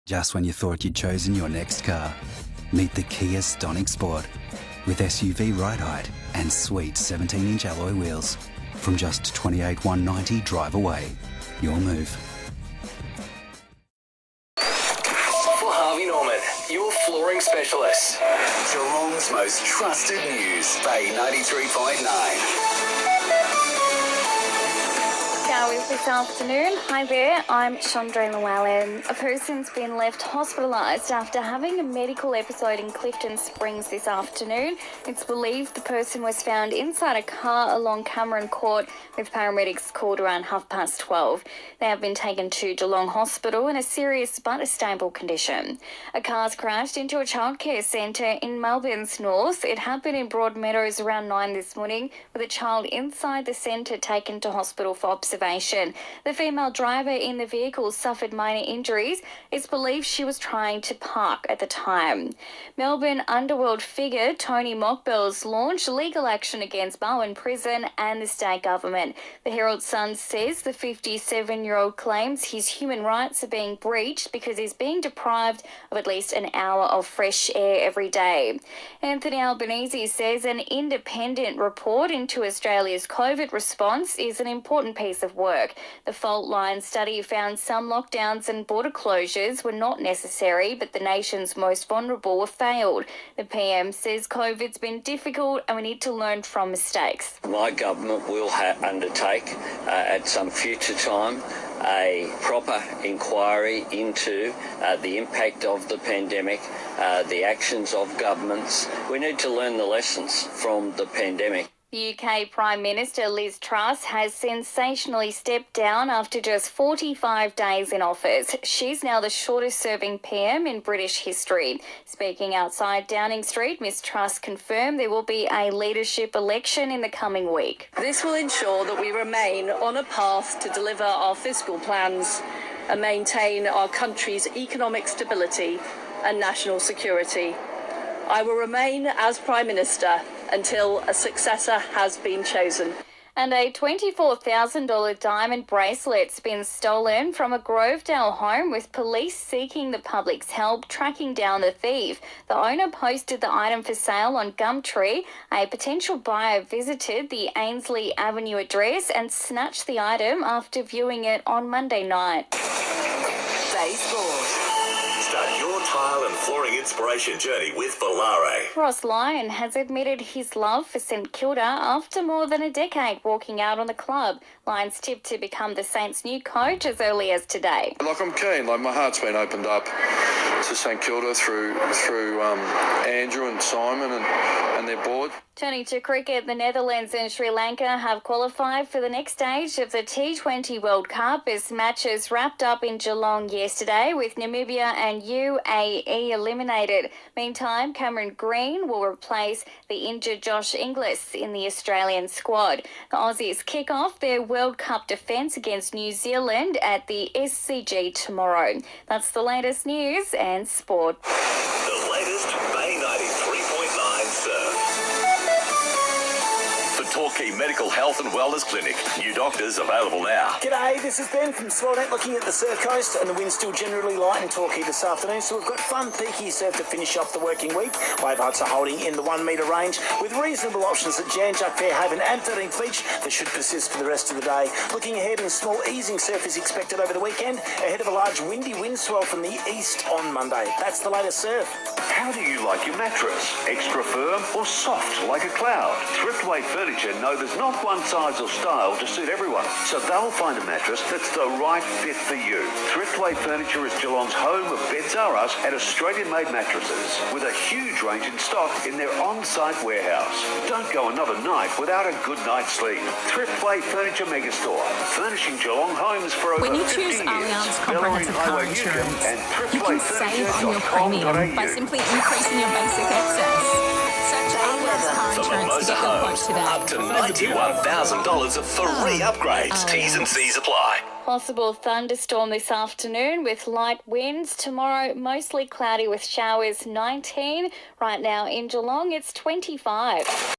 Just when you thought you'd chosen your next car, meet the Kia Stonic Sport with SUV ride height and sweet 17-inch alloy wheels from just $28,190 drive away. Your move. For Harvey Norman, your flooring specialist. Geelong's most trusted news, Bay 93.9. Showers this afternoon. Hi there, I'm Cheandre and Llewellyn. A person's been left hospitalised after having a medical episode in Clifton Springs this afternoon. It's believed the person was found inside a car along Cameron Court, with paramedics called around 12:30. They have been taken to Geelong Hospital in a serious but a stable condition. A car's crashed into a childcare centre in Melbourne's north. It happened in Broadmeadows around 9 this morning, with a child inside the centre taken to hospital for observation. The female driver in the vehicle suffered minor injuries. It's believed she was trying to park at the time. Melbourne underworld figure Tony Mockbell's launched legal action against Barwon Prison and the state government. The Herald Sun says the 57-year-old claims his human rights are being breached because he's being deprived of at least an hour of fresh air every day. Anthony Albanese says an independent report into Australia's COVID response is an important piece of work. The fault line study found some lockdowns and border closures were not necessary, but the nation's most vulnerable were failed. The PM says COVID's been difficult and we need to learn from mistakes. My government will undertake at some future time a proper inquiry into the impact of the pandemic, the actions of governments. We need to learn the lessons from the pandemic. The UK Prime Minister Liz Truss has sensationally stepped down after just 45 days in office. She's now the shortest-serving PM in British history. Speaking outside Downing Street, Ms Truss confirmed there will be a leadership election in the coming week. This will ensure that we remain on a path to deliver our fiscal plans and maintain our country's economic stability and national security. I will remain as Prime Minister until a successor has been chosen. And a $24,000 diamond bracelet's been stolen from a Grovedale home, with police seeking the public's help tracking down the thief. The owner posted the item for sale on Gumtree. A potential buyer visited the Ainsley Avenue address and snatched the item after viewing it on Monday night. Baseball. Start your tile and flooring inspiration journey with Volare. Ross Lyon has admitted his love for St Kilda after more than a decade walking out on the club. Lyon's tipped to become the Saints' new coach as early as today. I'm keen. My heart's been opened up to St Kilda through Andrew and Simon and their board. Turning to cricket, the Netherlands and Sri Lanka have qualified for the next stage of the T20 World Cup as matches wrapped up in Geelong yesterday, with Namibia and UAE eliminated. Meantime, Cameron Green will replace the injured Josh Inglis in the Australian squad. The Aussies kick off their World Cup defence against New Zealand at the SCG tomorrow. That's the latest news and sport. The latest Bay 93.9 Surf. Torquay Medical Health and Wellness Clinic. New doctors available now. G'day, this is Ben from Swellnet, looking at the surf coast, and the wind's still generally light in Torquay this afternoon, so we've got fun peaky surf to finish off the working week. Wave heights are holding in the 1 metre range, with reasonable options at Jan Juc, Fairhaven and 13th Beach that should persist for the rest of the day. Looking ahead, and small easing surf is expected over the weekend, ahead of a large windy wind swell from the east on Monday. That's the latest surf. How do you like your mattress? Extra firm or soft like a cloud? Thriftway Furniture know there's not one size or style to suit everyone, so they'll find a mattress that's the right fit for you. Thriftway Furniture is Geelong's home of Beds R Us and Australian-made mattresses, with a huge range in stock in their on-site warehouse. Don't go another night without a good night's sleep. Thriftway Furniture Megastore, furnishing Geelong homes for over 50 years. When you choose Allianz Comprehensive Car Insurance, you can save on your premium by simply increasing your basic excess. Search Allianz Car Insurance to get your quote today. Up to $91,000 of free upgrades. T's and C's apply. Possible thunderstorm this afternoon with light winds. Tomorrow, mostly cloudy with showers, 19. Right now in Geelong, it's 25.